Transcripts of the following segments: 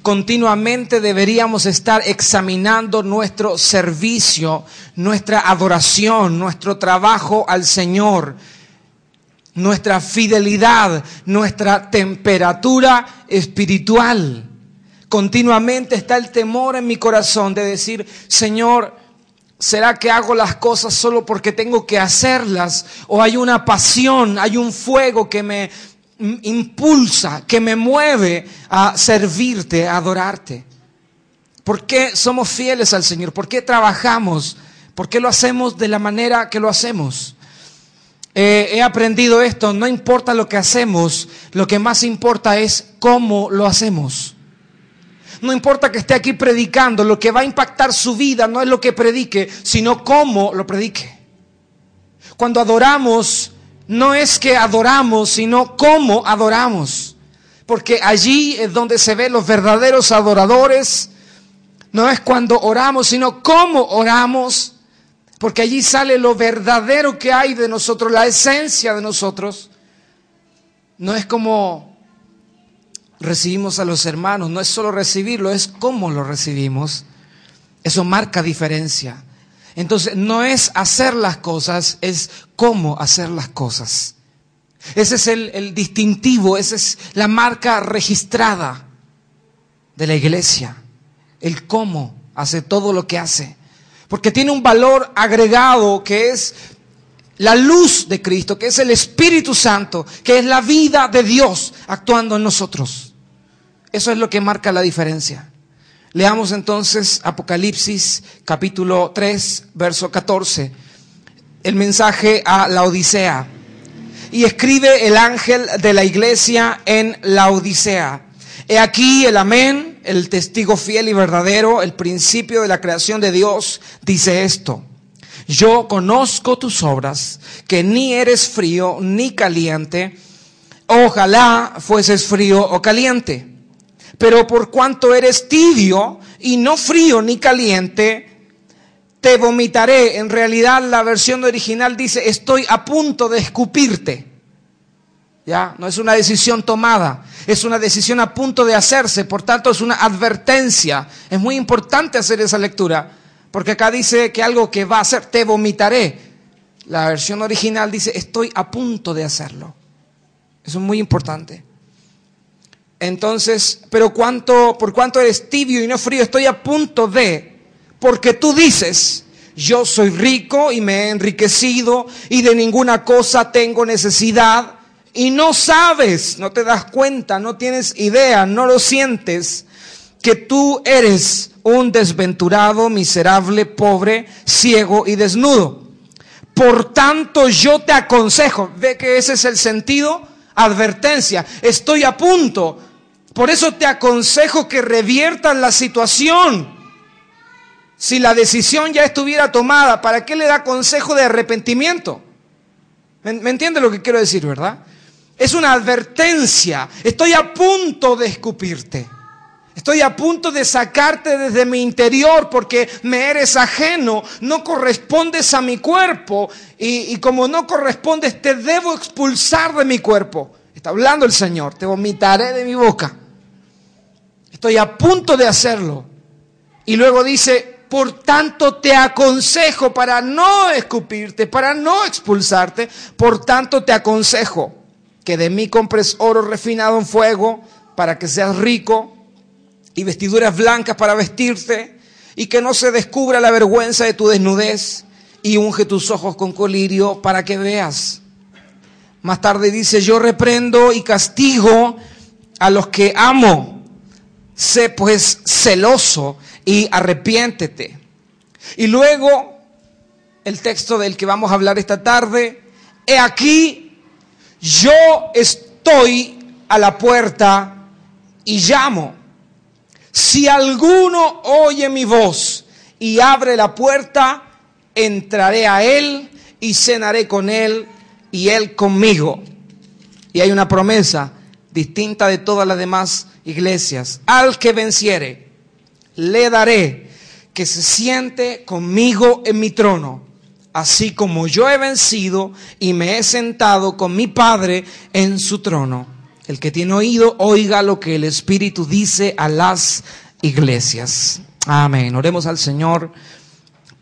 continuamente deberíamos estar examinando nuestro servicio, nuestra adoración, nuestro trabajo al Señor, nuestra fidelidad, nuestra temperatura espiritual. Continuamente está el temor en mi corazón de decir, Señor, ¿será que hago las cosas solo porque tengo que hacerlas? ¿O hay una pasión, hay un fuego que me impulsa, que me mueve a servirte, a adorarte? ¿Por qué somos fieles al Señor? ¿Por qué trabajamos? ¿Por qué lo hacemos de la manera que lo hacemos? He aprendido esto, no importa lo que hacemos, lo que más importa es cómo lo hacemos. No importa que esté aquí predicando, lo que va a impactar su vida no es lo que predique, sino cómo lo predique. Cuando adoramos, no es que adoramos, sino cómo adoramos. Porque allí es donde se ven los verdaderos adoradores. No es cuando oramos, sino cómo oramos. Porque allí sale lo verdadero que hay de nosotros, la esencia de nosotros. No es como recibimos a los hermanos, no es solo recibirlo, es cómo lo recibimos. Eso marca diferencia. Entonces no es hacer las cosas, es cómo hacer las cosas. Ese es el distintivo, esa es la marca registrada de la iglesia. El cómo hace todo lo que hace. Porque tiene un valor agregado que es la luz de Cristo, que es el Espíritu Santo, que es la vida de Dios actuando en nosotros. Eso es lo que marca la diferencia. Leamos entonces Apocalipsis capítulo 3, verso 14. El mensaje a la Odisea. Y escribe el ángel de la iglesia en la Odisea. He aquí el amén, el testigo fiel y verdadero, el principio de la creación de Dios, dice esto. Yo conozco tus obras, que ni eres frío ni caliente. Ojalá fueses frío o caliente. Pero por cuanto eres tibio y no frío ni caliente, te vomitaré. En realidad la versión original dice, estoy a punto de escupirte. Ya, no es una decisión tomada, es una decisión a punto de hacerse, por tanto es una advertencia. Es muy importante hacer esa lectura, porque acá dice que algo que va a hacer, te vomitaré. La versión original dice, estoy a punto de hacerlo. Eso es muy importante. Entonces, pero por cuanto eres tibio y no frío, estoy a punto de, porque tú dices, yo soy rico y me he enriquecido y de ninguna cosa tengo necesidad, y no sabes, no te das cuenta, no tienes idea, no lo sientes, que tú eres un desventurado, miserable, pobre, ciego y desnudo. Por tanto, yo te aconsejo, ve que ese es el sentido, advertencia, estoy a punto. Por eso te aconsejo que reviertas la situación. Si la decisión ya estuviera tomada, ¿para qué le da consejo de arrepentimiento? ¿Me entiende lo que quiero decir, verdad? Es una advertencia. Estoy a punto de escupirte. Estoy a punto de sacarte desde mi interior porque me eres ajeno. No correspondes a mi cuerpo. Y como no correspondes, te debo expulsar de mi cuerpo. Está hablando el Señor. Te vomitaré de mi boca. Estoy a punto de hacerlo. Y luego dice, por tanto te aconsejo, para no escupirte, para no expulsarte, por tanto te aconsejo que de mí compres oro refinado en fuego para que seas rico y vestiduras blancas para vestirte y que no se descubra la vergüenza de tu desnudez y unge tus ojos con colirio para que veas. Más tarde dice, yo reprendo y castigo a los que amo. Sé pues celoso y arrepiéntete. Y luego, el texto del que vamos a hablar esta tarde, he aquí, yo estoy a la puerta y llamo. Si alguno oye mi voz y abre la puerta, entraré a él y cenaré con él y él conmigo. Y hay una promesa distinta de todas las demás iglesias. Al que venciere, le daré que se siente conmigo en mi trono, así como yo he vencido y me he sentado con mi Padre en su trono. El que tiene oído, oiga lo que el Espíritu dice a las iglesias. Amén. Oremos al Señor.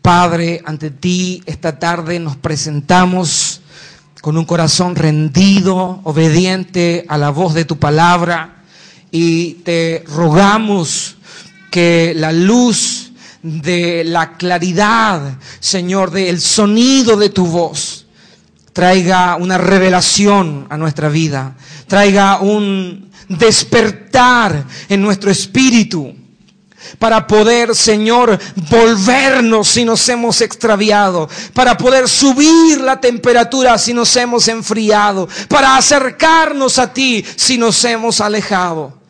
Padre, ante ti esta tarde nos presentamos con un corazón rendido, obediente a la voz de tu palabra, y te rogamos que la luz de la claridad, Señor, del sonido de tu voz, traiga una revelación a nuestra vida, traiga un despertar en nuestro espíritu, para poder, Señor, volvernos si nos hemos extraviado, para poder subir la temperatura si nos hemos enfriado, para acercarnos a ti si nos hemos alejado.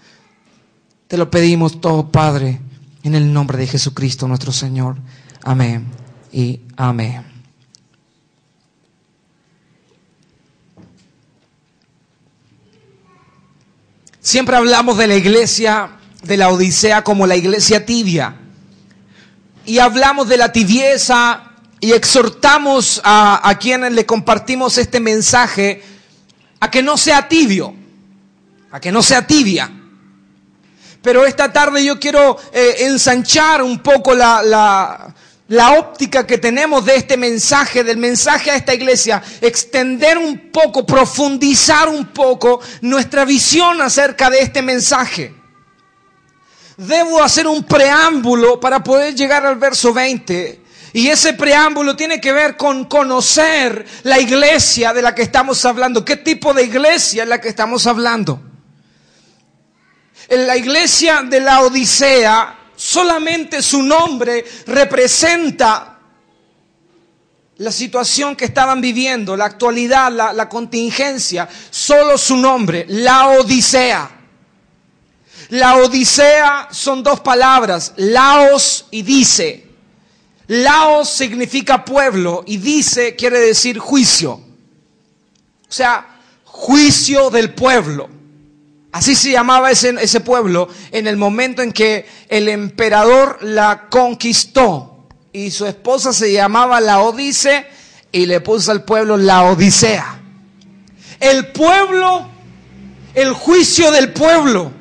Te lo pedimos todo, Padre, en el nombre de Jesucristo nuestro Señor. Amén y amén. Siempre hablamos de la iglesia de la Odisea como la iglesia tibia, y hablamos de la tibieza y exhortamos a quienes le compartimos este mensaje a que no sea tibio, a que no sea tibia. Pero esta tarde yo quiero ensanchar un poco la óptica que tenemos de este mensaje, del mensaje a esta iglesia, extender un poco, profundizar un poco nuestra visión acerca de este mensaje. Debo hacer un preámbulo para poder llegar al verso 20. Y ese preámbulo tiene que ver con conocer la iglesia de la que estamos hablando. ¿Qué tipo de iglesia es la que estamos hablando? En la iglesia de la Odisea, solamente su nombre representa la situación que estaban viviendo, la actualidad, la contingencia. Solo su nombre, la Odisea. La Odisea son dos palabras, laos y dice. Laos significa pueblo y dice quiere decir juicio. O sea, juicio del pueblo. Así se llamaba ese pueblo en el momento en que el emperador la conquistó. Y su esposa se llamaba Laodice y le puso al pueblo la Odisea. El pueblo, el juicio del pueblo.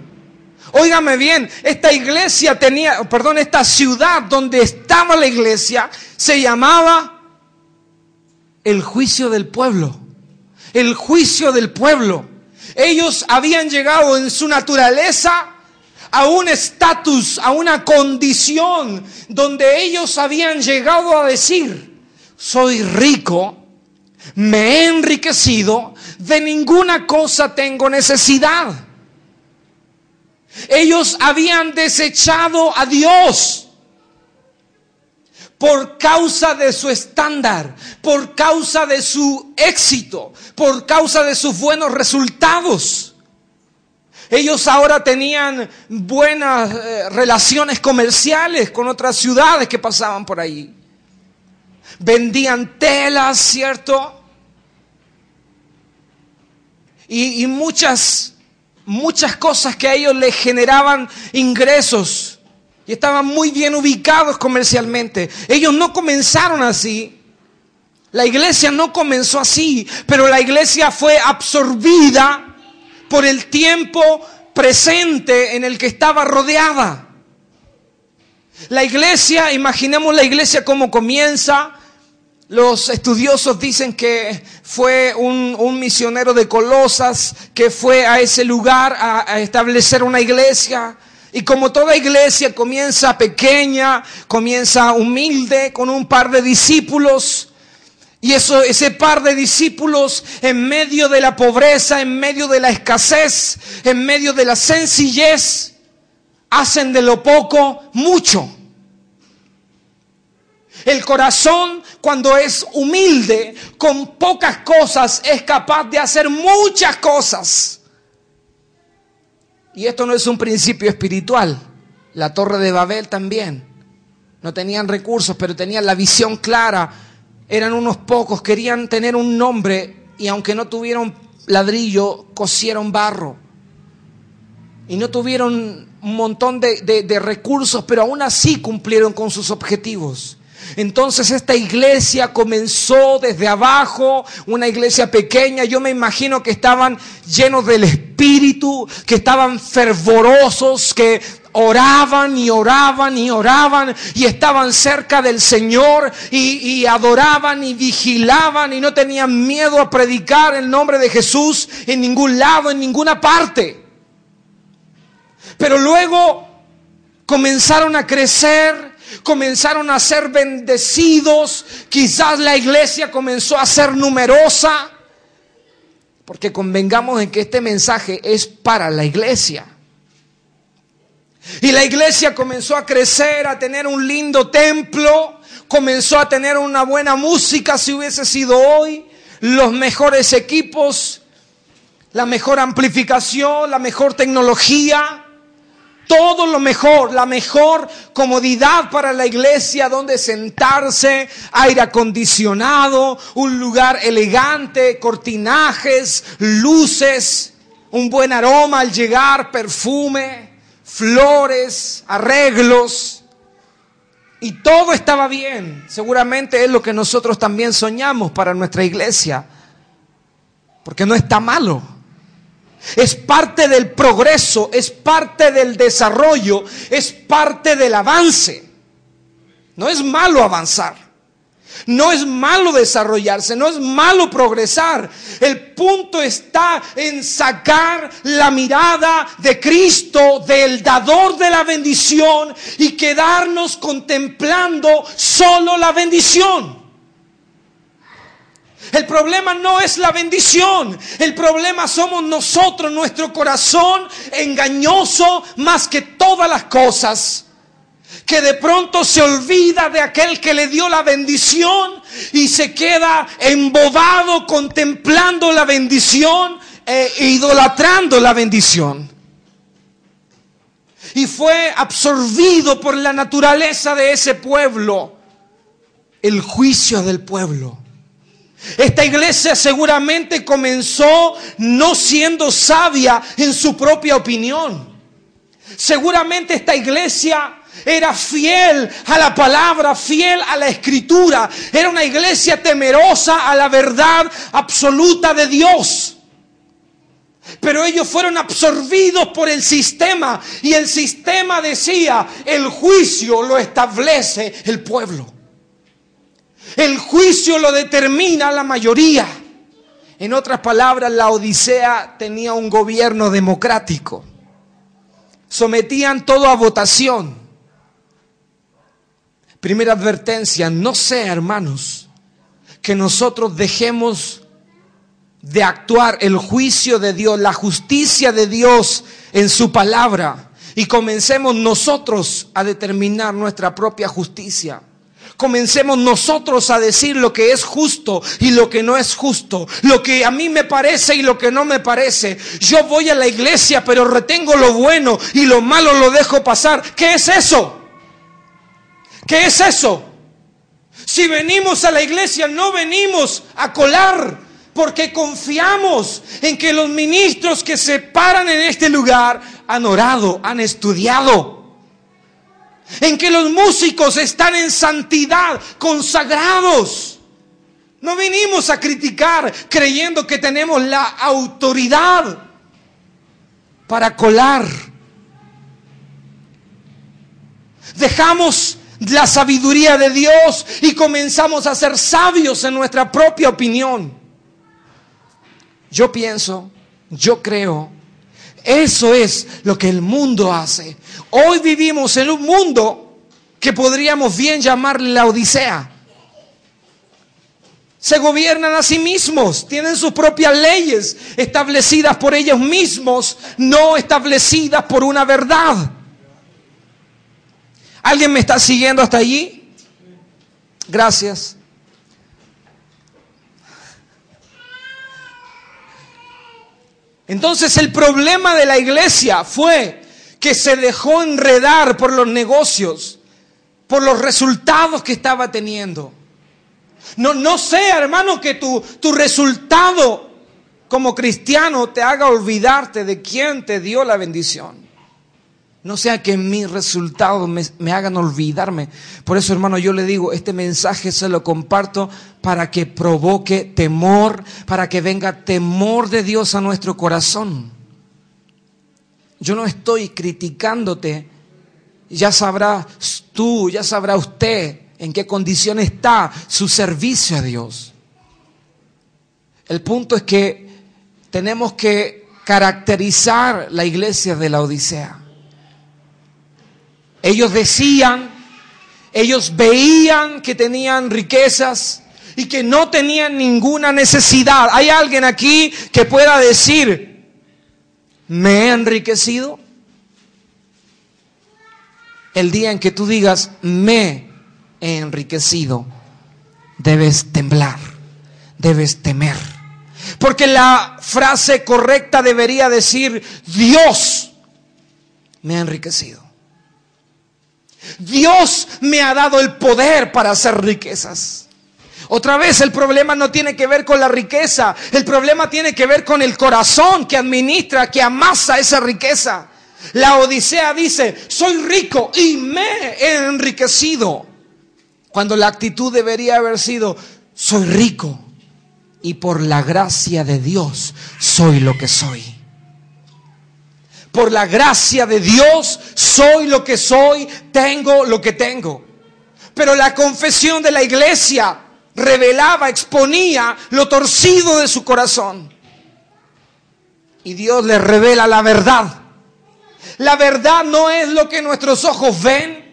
Óigame bien, esta ciudad donde estaba la iglesia se llamaba el juicio del pueblo. El juicio del pueblo. Ellos habían llegado en su naturaleza a un estatus, a una condición donde ellos habían llegado a decir: soy rico, me he enriquecido, de ninguna cosa tengo necesidad. Ellos habían desechado a Dios por causa de su estándar, por causa de su éxito, por causa de sus buenos resultados. Ellos ahora tenían buenas relaciones comerciales con otras ciudades que pasaban por ahí. Vendían telas, ¿cierto? Y muchas cosas que a ellos les generaban ingresos. Y estaban muy bien ubicados comercialmente. Ellos no comenzaron así. La iglesia no comenzó así. Pero la iglesia fue absorbida por el tiempo presente en el que estaba rodeada. La iglesia, imaginemos la iglesia como comienza. Los estudiosos dicen que fue un misionero de Colosas que fue a ese lugar a establecer una iglesia. Y como toda iglesia comienza pequeña, comienza humilde, con un par de discípulos. Y ese par de discípulos, en medio de la pobreza, en medio de la escasez, en medio de la sencillez, hacen de lo poco mucho. El corazón, cuando es humilde, con pocas cosas, es capaz de hacer muchas cosas. Y esto no es un principio espiritual. La Torre de Babel también. No tenían recursos, pero tenían la visión clara. Eran unos pocos, querían tener un nombre y aunque no tuvieron ladrillo, cosieron barro. Y no tuvieron un montón de recursos, pero aún así cumplieron con sus objetivos. Entonces esta iglesia comenzó desde abajo, una iglesia pequeña. Yo me imagino que estaban llenos del Espíritu, que estaban fervorosos, que oraban y oraban y oraban y estaban cerca del Señor y adoraban y vigilaban y no tenían miedo a predicar el nombre de Jesús en ningún lado, en ninguna parte. Pero luego comenzaron a crecer, comenzaron a ser bendecidos, quizás la iglesia comenzó a ser numerosa, porque convengamos en que este mensaje es para la iglesia. Y la iglesia comenzó a crecer, a tener un lindo templo, comenzó a tener una buena música si hubiese sido hoy, los mejores equipos, la mejor amplificación, la mejor tecnología, todo lo mejor, la mejor comodidad para la iglesia, donde sentarse, aire acondicionado, un lugar elegante, cortinajes, luces, un buen aroma al llegar, perfume, flores, arreglos, y todo estaba bien. Seguramente es lo que nosotros también soñamos para nuestra iglesia, porque no está malo. Es parte del progreso, es parte del desarrollo, es parte del avance. No es malo avanzar, no es malo desarrollarse, no es malo progresar. El punto está en sacar la mirada de Cristo, del dador de la bendición, y quedarnos contemplando solo la bendición. El problema no es la bendición, el problema somos nosotros, nuestro corazón engañoso más que todas las cosas, que de pronto se olvida de aquel que le dio la bendición y se queda embobado contemplando la bendición e idolatrando la bendición. Y fue absorbido por la naturaleza de ese pueblo, el juicio del pueblo. Esta iglesia seguramente comenzó no siendo sabia en su propia opinión. Seguramente esta iglesia era fiel a la palabra, fiel a la escritura. Era una iglesia temerosa a la verdad absoluta de Dios. Pero ellos fueron absorbidos por el sistema, y el sistema decía: el juicio lo establece el pueblo. El juicio lo determina la mayoría. En otras palabras, la Odisea tenía un gobierno democrático. Sometían todo a votación. Primera advertencia: no sea, hermanos, que nosotros dejemos de actuar el juicio de Dios, la justicia de Dios en su palabra, y comencemos nosotros a determinar nuestra propia justicia. Comencemos nosotros a decir lo que es justo y lo que no es justo, lo que a mí me parece y lo que no me parece. Yo voy a la iglesia, pero retengo lo bueno y lo malo lo dejo pasar. ¿Qué es eso? ¿Qué es eso? Si venimos a la iglesia, no venimos a colar, porque confiamos en que los ministros que se paran en este lugar han orado, han estudiado, en que los músicos están en santidad, consagrados. No venimos a criticar creyendo que tenemos la autoridad para colar. Dejamos la sabiduría de Dios y comenzamos a ser sabios en nuestra propia opinión. Yo pienso, yo creo, eso es lo que el mundo hace. Hoy vivimos en un mundo que podríamos bien llamarle la Odisea. Se gobiernan a sí mismos, tienen sus propias leyes establecidas por ellos mismos, no establecidas por una verdad. ¿Alguien me está siguiendo hasta allí? Gracias. Entonces el problema de la iglesia fue que se dejó enredar por los negocios, por los resultados que estaba teniendo. No sea, hermano, que tu resultado como cristiano te haga olvidarte de quién te dio la bendición. No sea que mis resultados me hagan olvidarme. Por eso, hermano, yo le digo, este mensaje se lo comparto para que provoque temor, para que venga temor de Dios a nuestro corazón. Yo no estoy criticándote. Ya sabrás tú, ya sabrá usted en qué condición está su servicio a Dios. El punto es que tenemos que caracterizar la iglesia de la Odisea. Ellos decían, ellos veían que tenían riquezas y que no tenían ninguna necesidad. ¿Hay alguien aquí que pueda decir, me he enriquecido? El día en que tú digas, me he enriquecido, debes temblar, debes temer. Porque la frase correcta debería decir, Dios me ha enriquecido. Dios me ha dado el poder para hacer riquezas. Otra vez, el problema no tiene que ver con la riqueza. El problema tiene que ver con el corazón que administra, que amasa esa riqueza. La Odisea dice, soy rico y me he enriquecido. Cuando la actitud debería haber sido, soy rico y por la gracia de Dios soy lo que soy. Por la gracia de Dios soy lo que soy, tengo lo que tengo. Pero la confesión de la iglesia revelaba, exponía lo torcido de su corazón. Y Dios les revela la verdad. La verdad no es lo que nuestros ojos ven.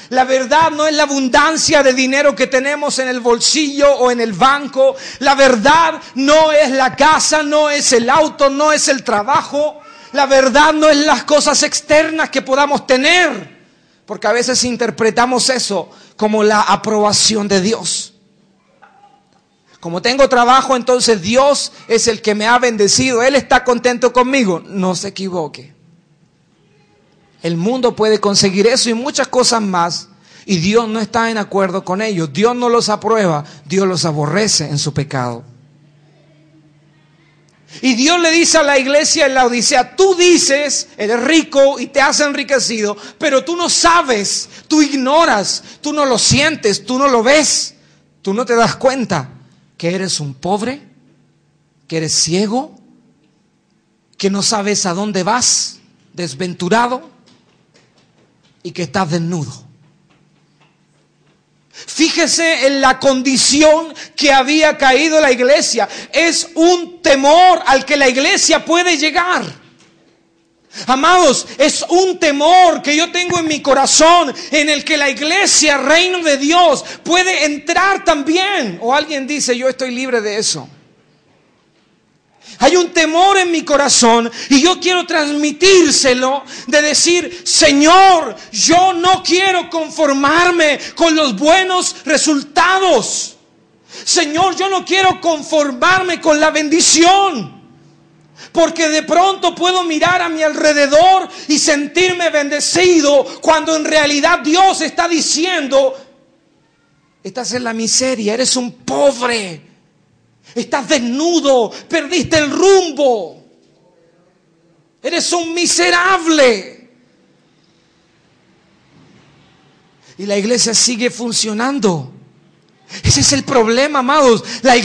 La verdad no es la abundancia de dinero que tenemos en el bolsillo o en el banco. La verdad no es la casa, no es el auto, no es el trabajo. La verdad no es las cosas externas que podamos tener, porque a veces interpretamos eso como la aprobación de Dios. Como tengo trabajo, entonces Dios es el que me ha bendecido, Él está contento conmigo. No se equivoque. El mundo puede conseguir eso y muchas cosas más, y Dios no está en acuerdo con ellos. Dios no los aprueba, Dios los aborrece en su pecado. Y Dios le dice a la iglesia en la Odisea, tú dices, eres rico y te has enriquecido, pero tú no sabes, tú ignoras, tú no lo sientes, tú no lo ves, tú no te das cuenta que eres un pobre, que eres ciego, que no sabes a dónde vas, desventurado, y que estás desnudo. Fíjese en la condición que había caído la iglesia. Es un temor al que la iglesia puede llegar. Amados, es un temor que yo tengo en mi corazón, en el que la iglesia, reino de Dios, puede entrar también. O alguien dice, yo estoy libre de eso. Hay un temor en mi corazón y yo quiero transmitírselo, de decir, Señor, yo no quiero conformarme con los buenos resultados. Señor, yo no quiero conformarme con la bendición, porque de pronto puedo mirar a mi alrededor y sentirme bendecido, cuando en realidad Dios está diciendo, estás en la miseria, eres un pobre. Estás desnudo, perdiste el rumbo. Eres un miserable. Y la iglesia sigue funcionando. Ese es el problema, amados. Esta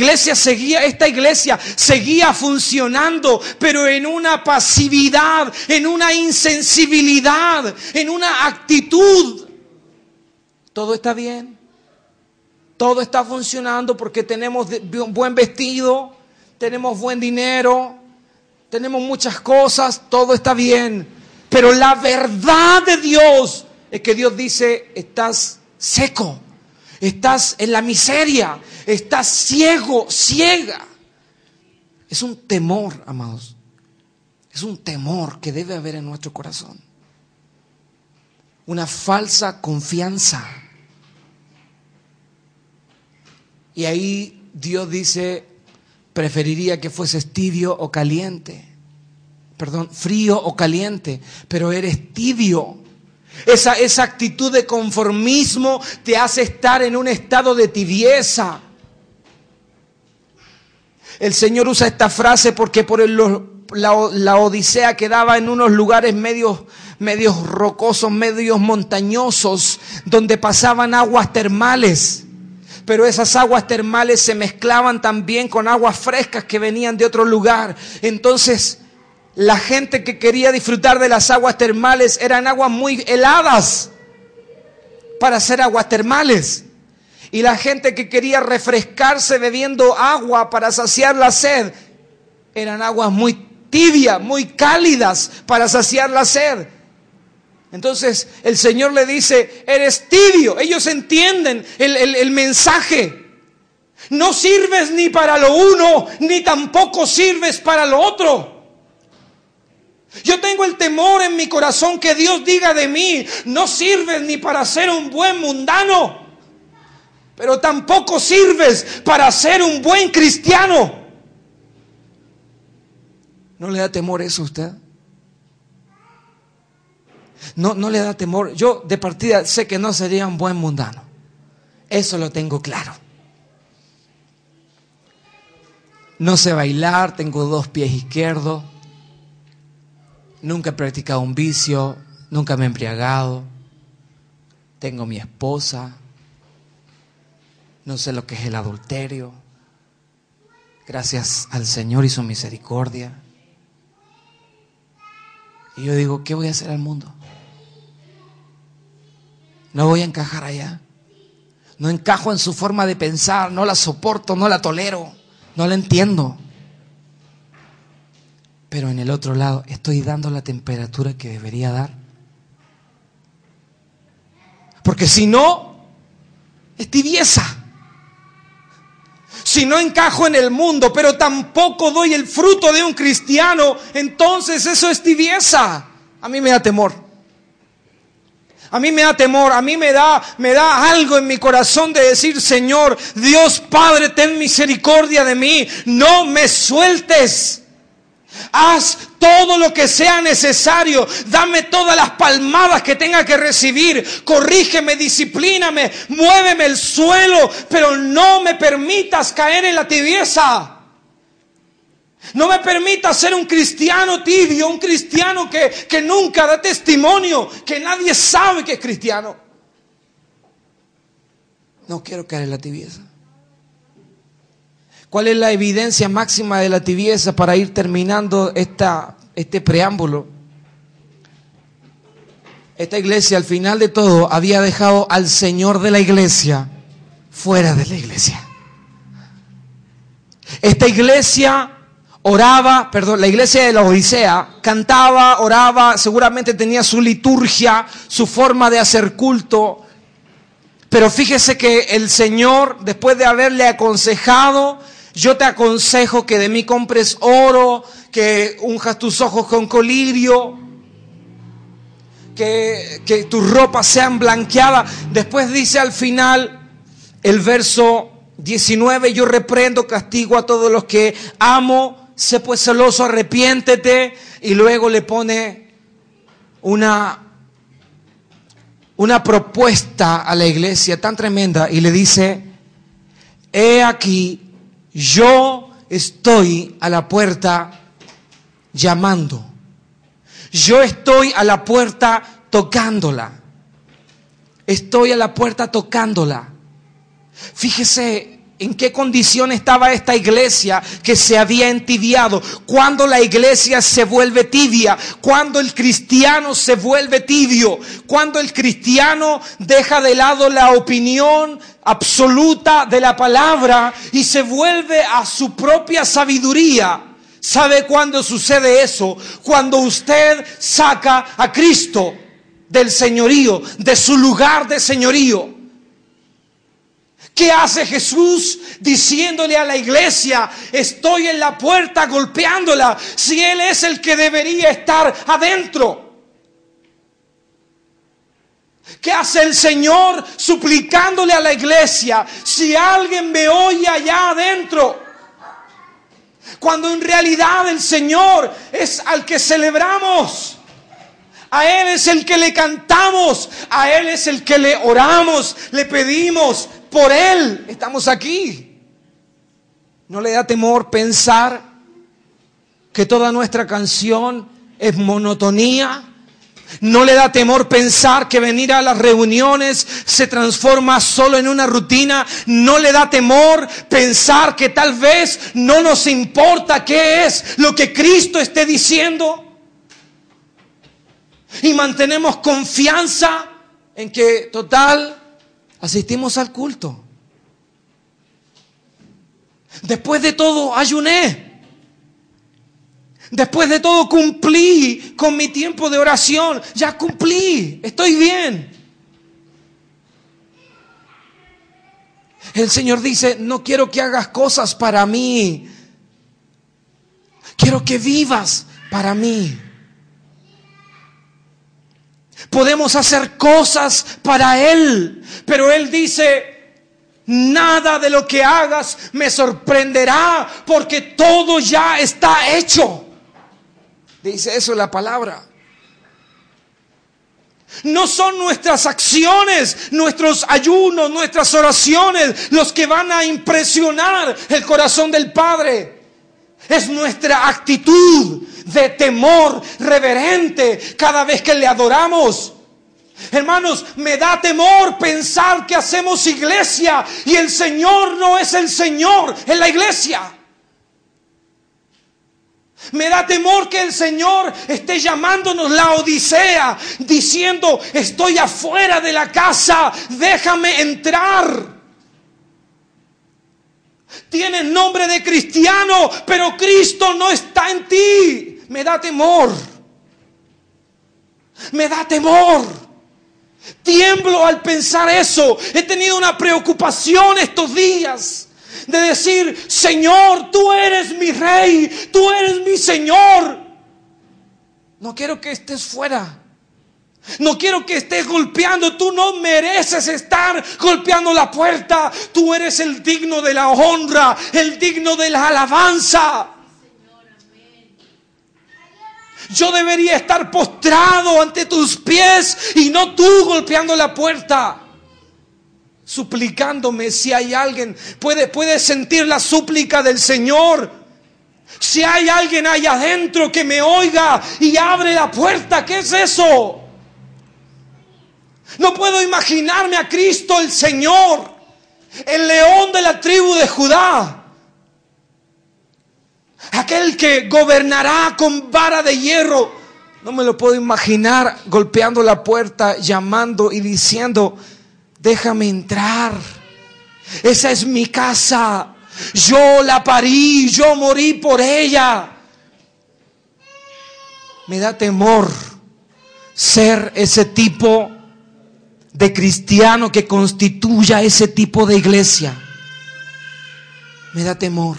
iglesia seguía funcionando, pero en una pasividad, en una insensibilidad, en una actitud. Todo está bien. Todo está funcionando porque tenemos un buen vestido, tenemos buen dinero, tenemos muchas cosas, todo está bien. Pero la verdad de Dios es que Dios dice, estás seco, estás en la miseria, estás ciego, ciega. Es un temor, amados. Es un temor que debe haber en nuestro corazón. Una falsa confianza. Y ahí Dios dice, preferiría que fueses tibio o caliente. Perdón, frío o caliente, pero eres tibio. Esa actitud de conformismo te hace estar en un estado de tibieza. El Señor usa esta frase porque la Odisea quedaba en unos lugares medio medios rocosos, medios montañosos, donde pasaban aguas termales. Pero esas aguas termales se mezclaban también con aguas frescas que venían de otro lugar. Entonces, la gente que quería disfrutar de las aguas termales eran aguas muy heladas para hacer aguas termales. Y la gente que quería refrescarse bebiendo agua para saciar la sed, eran aguas muy tibias, muy cálidas para saciar la sed. Entonces el Señor le dice, eres tibio. Ellos entienden el mensaje. No sirves ni para lo uno, ni tampoco sirves para lo otro. Yo tengo el temor en mi corazón que Dios diga de mí, no sirves ni para ser un buen mundano, pero tampoco sirves para ser un buen cristiano. ¿No le da temor eso a usted? No le da temor. Yo de partida sé que no sería un buen mundano. Eso lo tengo claro. No sé bailar, tengo 2 pies izquierdos. Nunca he practicado un vicio, nunca me he embriagado. Tengo mi esposa. No sé lo que es el adulterio. Gracias al Señor y su misericordia. Y yo digo, ¿qué voy a hacer al mundo? No voy a encajar allá. No encajo en su forma de pensar, no la soporto, no la tolero, no la entiendo. Pero en el otro lado, ¿estoy dando la temperatura que debería dar? Porque si no, es tibieza. Si no encajo en el mundo, pero tampoco doy el fruto de un cristiano, entonces eso es tibieza. A mí me da temor. A mí me da temor, a mí me da algo en mi corazón de decir, Señor, Dios Padre, ten misericordia de mí, no me sueltes. Haz todo lo que sea necesario. Dame todas las palmadas que tenga que recibir. Corrígeme, disciplíname, muéveme el suelo, pero no me permitas caer en la tibieza. No me permitas ser un cristiano tibio, un cristiano que nunca da testimonio, que nadie sabe que es cristiano. No quiero caer en la tibieza. ¿Cuál es la evidencia máxima de la tibieza para ir terminando este preámbulo? Esta iglesia al final de todo había dejado al Señor de la iglesia fuera de la iglesia. Esta iglesia la iglesia de la Odisea cantaba, oraba, seguramente tenía su liturgia, su forma de hacer culto. Pero fíjese que el Señor, después de haberle aconsejado, yo te aconsejo que de mí compres oro, que unjas tus ojos con colirio, que tus ropas sean blanqueadas. Después dice al final, el verso 19, yo reprendo, castigo a todos los que amo, sé pues celoso, arrepiéntete. Y luego le pone una propuesta a la iglesia tan tremenda y le dice, he aquí, yo estoy a la puerta llamando. Yo estoy a la puerta tocándola. Estoy a la puerta tocándola. Fíjese en qué condición estaba esta iglesia que se había entibiado. Cuando la iglesia se vuelve tibia, cuando el cristiano se vuelve tibio, cuando el cristiano deja de lado la opinión absoluta de la palabra y se vuelve a su propia sabiduría. ¿Sabe cuándo sucede eso? Cuando usted saca a Cristo del señorío, de su lugar de señorío. ¿Qué hace Jesús diciéndole a la iglesia, estoy en la puerta golpeándola, si Él es el que debería estar adentro? ¿Qué hace el Señor suplicándole a la iglesia, si alguien me oye allá adentro? Cuando en realidad el Señor es al que celebramos. A Él es el que le cantamos, a Él es el que le oramos, le pedimos. Por Él estamos aquí. ¿No le da temor pensar que toda nuestra canción es monotonía? No le da temor pensar que venir a las reuniones se transforma solo en una rutina. No le da temor pensar que tal vez no nos importa qué es lo que Cristo esté diciendo. Y mantenemos confianza en que, total, asistimos al culto. Después de todo, ayuné. Después de todo, cumplí con mi tiempo de oración. Ya cumplí, estoy bien. El Señor dice, no quiero que hagas cosas para mí. Quiero que vivas para mí. Podemos hacer cosas para Él, pero Él dice, nada de lo que hagas me sorprenderá, porque todo ya está hecho. Dice eso la palabra. No son nuestras acciones, nuestros ayunos, nuestras oraciones los que van a impresionar el corazón del Padre. Es nuestra actitud de temor reverente cada vez que le adoramos. Hermanos, me da temor pensar que hacemos iglesia y el Señor no es el Señor en la iglesia. Me da temor que el Señor esté llamándonos la odisea, diciendo, estoy afuera de la casa, déjame entrar. Tienes nombre de cristiano, pero Cristo no está en ti. Me da temor. Me da temor. Tiemblo al pensar eso. He tenido una preocupación estos días de decir, Señor, tú eres mi Rey, tú eres mi Señor. No quiero que estés fuera. No quiero que estés golpeando. Tú no mereces estar golpeando la puerta. Tú eres el digno de la honra, el digno de la alabanza. Yo debería estar postrado ante tus pies y no tú golpeando la puerta, suplicándome. Si hay alguien, puede sentir la súplica del Señor. Si hay alguien ahí adentro que me oiga y abre la puerta, ¿qué es eso? No puedo imaginarme a Cristo el Señor, el león de la tribu de Judá, aquel que gobernará con vara de hierro. No me lo puedo imaginar golpeando la puerta, llamando y diciendo, déjame entrar. Esa es mi casa. Yo la parí, yo morí por ella. Me da temor ser ese tipo de cristiano que constituya ese tipo de iglesia. Me da temor.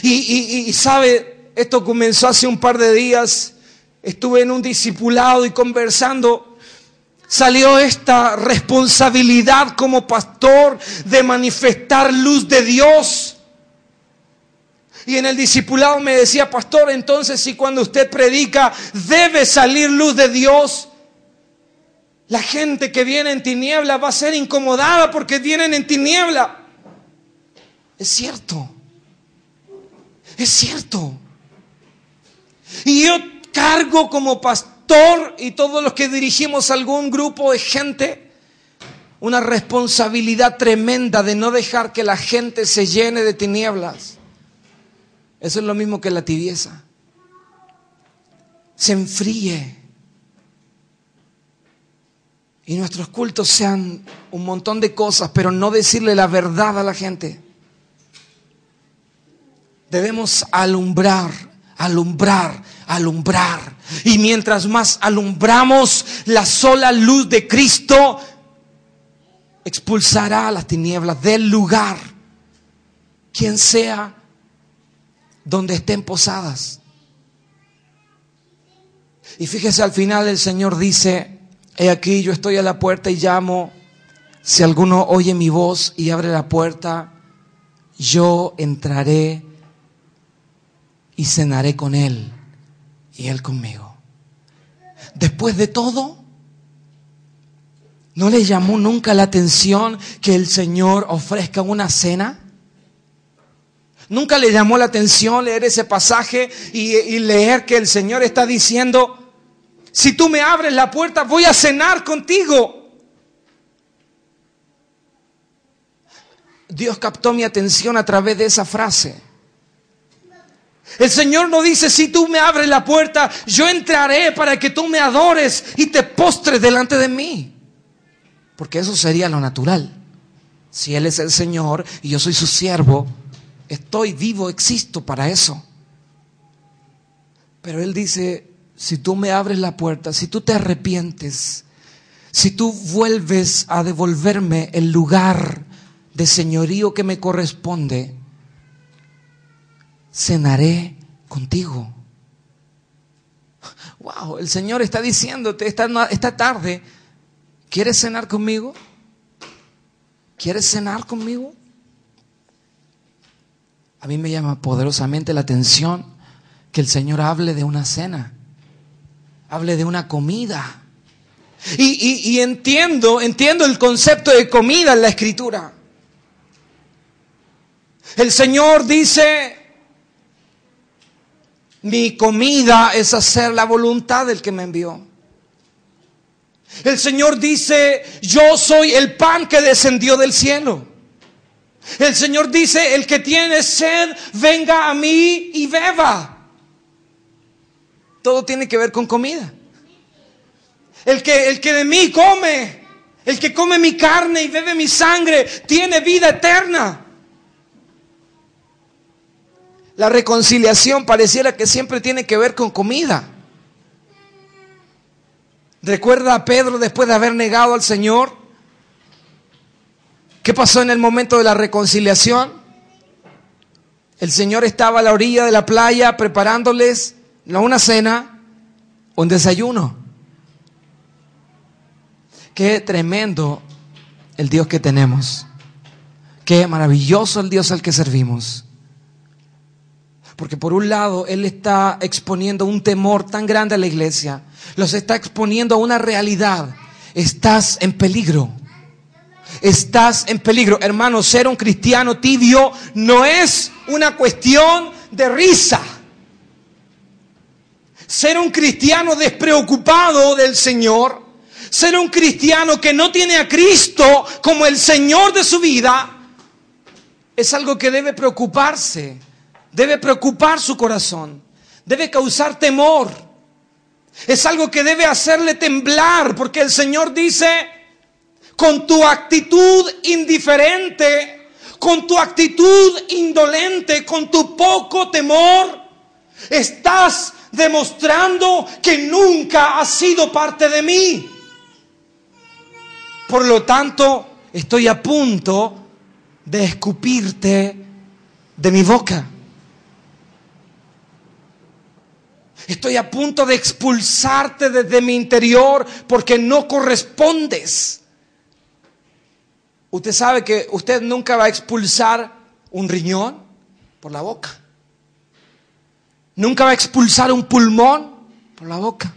Y sabe, esto comenzó hace un par de días. Estuve en un discipulado y conversando. Salió esta responsabilidad como pastor de manifestar luz de Dios. Y en el discipulado me decía, pastor, entonces si cuando usted predica debe salir luz de Dios, la gente que viene en tiniebla va a ser incomodada porque vienen en tiniebla. Es cierto. Es cierto. Y yo cargo como pastor y todos los que dirigimos algún grupo de gente una responsabilidad tremenda de no dejar que la gente se llene de tinieblas. Eso es lo mismo que la tibieza. Se enfríe. Y nuestros cultos sean un montón de cosas, pero no decirle la verdad a la gente. Debemos alumbrar. Y mientras más alumbramos, la sola luz de Cristo expulsará las tinieblas del lugar, quien sea, donde estén posadas. Y fíjese, al final el Señor dice, he aquí, yo estoy a la puerta y llamo. Si alguno oye mi voz y abre la puerta, yo entraré y cenaré con él y él conmigo. Después de todo, ¿no le llamó nunca la atención que el Señor ofrezca una cena? ¿Nunca le llamó la atención leer ese pasaje y leer que el Señor está diciendo, Si tú me abres la puerta, voy a cenar contigo. Dios captó mi atención a través de esa frase. El Señor no dice, si tú me abres la puerta, yo entraré para que tú me adores y te postres delante de mí. Porque eso sería lo natural. Si Él es el Señor y yo soy su siervo, estoy vivo, existo para eso. Pero Él dice, si tú me abres la puerta, si tú te arrepientes, si tú vuelves a devolverme el lugar de señorío que me corresponde, cenaré contigo. Wow, el Señor está diciéndote esta tarde, ¿quieres cenar conmigo? ¿Quieres cenar conmigo? A mí me llama poderosamente la atención que el Señor hable de una cena, hable de una comida. Y entiendo el concepto de comida en la Escritura. El Señor dice, mi comida es hacer la voluntad del que me envió. El Señor dice, yo soy el pan que descendió del cielo. El Señor dice, el que tiene sed, venga a mí y beba. Todo tiene que ver con comida. El que de mí come, el que come mi carne y bebe mi sangre, tiene vida eterna. La reconciliación pareciera que siempre tiene que ver con comida. ¿Recuerda a Pedro después de haber negado al Señor? ¿Qué pasó en el momento de la reconciliación? El Señor estaba a la orilla de la playa preparándoles no una cena, un desayuno. Qué tremendo el Dios que tenemos. Qué maravilloso el Dios al que servimos. Porque por un lado, Él está exponiendo un temor tan grande a la iglesia. Los está exponiendo a una realidad. Estás en peligro. Estás en peligro. Hermano, ser un cristiano tibio no es una cuestión de risa. Ser un cristiano despreocupado del Señor, ser un cristiano que no tiene a Cristo como el Señor de su vida, es algo que debe preocuparse. Debe preocupar su corazón. Debe causar temor. Es algo que debe hacerle temblar, porque el Señor dice, con tu actitud indiferente, con tu actitud indolente, con tu poco temor, estás demostrando que nunca has sido parte de mí. Por lo tanto, estoy a punto de escupirte de mi boca. Estoy a punto de expulsarte desde mi interior porque no correspondes. Usted sabe que usted nunca va a expulsar un riñón por la boca. Nunca va a expulsar un pulmón por la boca.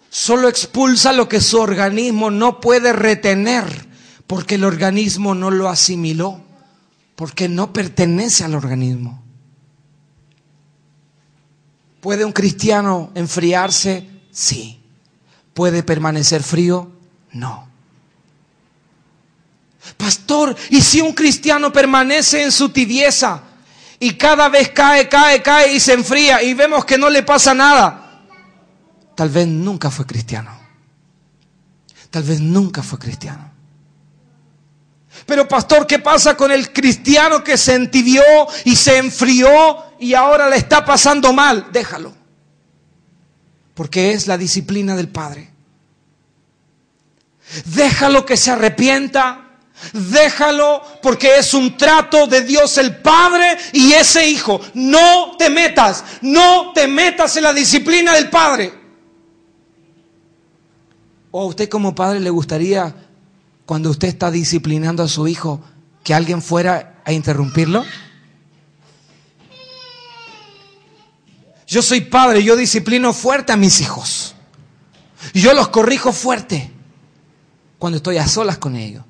Solo expulsa lo que su organismo no puede retener porque el organismo no lo asimiló, porque no pertenece al organismo. ¿Puede un cristiano enfriarse? Sí. ¿Puede permanecer frío? No. Pastor, ¿y si un cristiano permanece en su tibieza y cada vez cae y se enfría y vemos que no le pasa nada? Tal vez nunca fue cristiano. Tal vez nunca fue cristiano. Pero pastor, ¿qué pasa con el cristiano que se entibió y se enfrió y ahora le está pasando mal? Déjalo. Porque es la disciplina del Padre. Déjalo que se arrepienta. Déjalo porque es un trato de Dios el Padre y ese hijo. No te metas en la disciplina del Padre. ¿O a usted como padre le gustaría, cuando usted está disciplinando a su hijo, que alguien fuera a interrumpirlo? Yo soy padre, yo disciplino fuerte a mis hijos. Y yo los corrijo fuerte cuando estoy a solas con ellos.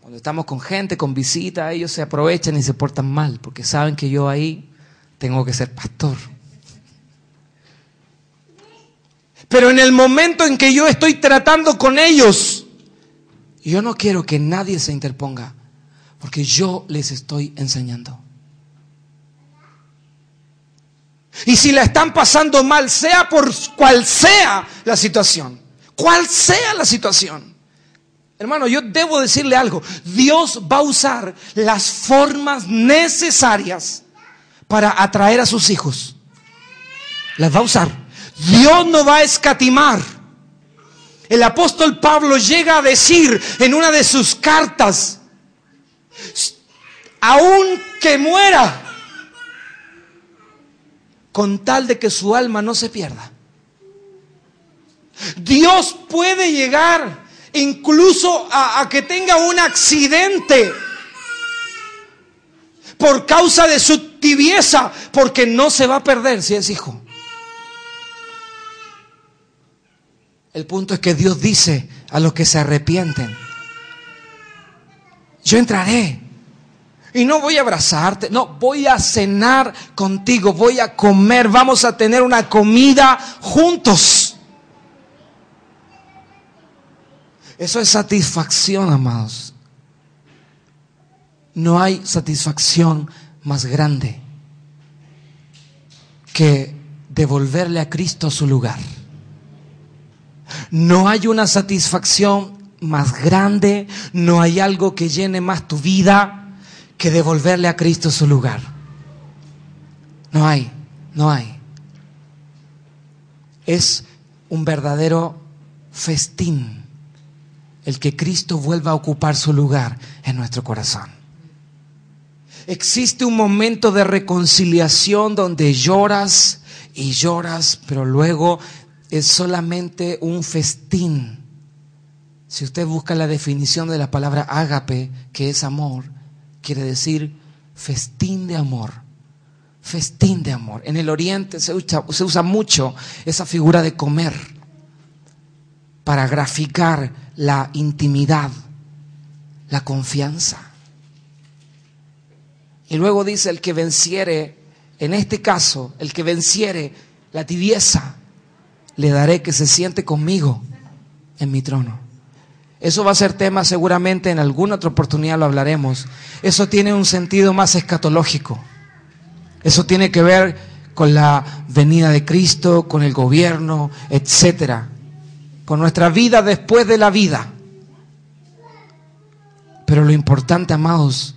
Cuando estamos con gente, con visita, ellos se aprovechan y se portan mal, porque saben que yo ahí tengo que ser pastor. Pero en el momento en que yo estoy tratando con ellos, yo no quiero que nadie se interponga, porque yo les estoy enseñando. Y si la están pasando mal, sea por cual sea la situación, hermano, yo debo decirle algo. Dios va a usar las formas necesarias para atraer a sus hijos. Las va a usar. Dios no va a escatimar. El apóstol Pablo llega a decir en una de sus cartas: aun que muera, con tal de que su alma no se pierda. Dios puede llegar incluso a que tenga un accidente por causa de su tibieza, porque no se va a perder si es hijo. El punto es que Dios dice a los que se arrepienten: yo entraré y no voy a abrazarte, no, voy a cenar contigo, voy a comer, vamos a tener una comida juntos. Eso es satisfacción, amados. No hay satisfacción más grande que devolverle a Cristo su lugar. No hay una satisfacción más grande, no hay algo que llene más tu vida que devolverle a Cristo su lugar. No hay. Es un verdadero festín el que Cristo vuelva a ocupar su lugar en nuestro corazón. Existe un momento de reconciliación donde lloras y lloras, pero luego es solamente un festín. Si usted busca la definición de la palabra ágape, que es amor, quiere decir festín de amor. Festín de amor. En el Oriente se usa mucho esa figura de comer para graficar la intimidad, la confianza. Y luego dice: el que venciere, en este caso, el que venciere la tibieza, le daré que se siente conmigo en mi trono. Eso va a ser tema seguramente, en alguna otra oportunidad lo hablaremos. Eso tiene un sentido más escatológico. Eso tiene que ver con la venida de Cristo, con el gobierno, etcétera, con nuestra vida después de la vida. Pero lo importante, amados,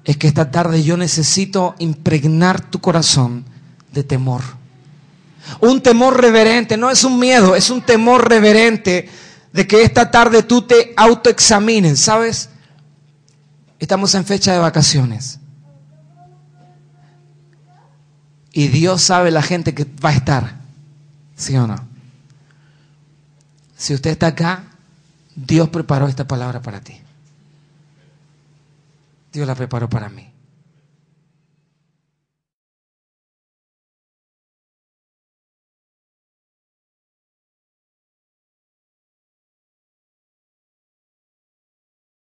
es que esta tarde yo necesito impregnar tu corazón de temor. Un temor reverente, no es un miedo, es un temor reverente de que esta tarde tú te autoexamines. ¿Sabes? Estamos en fecha de vacaciones. Y Dios sabe la gente que va a estar. ¿Sí o no? Si usted está acá, Dios preparó esta palabra para ti. Dios la preparó para mí.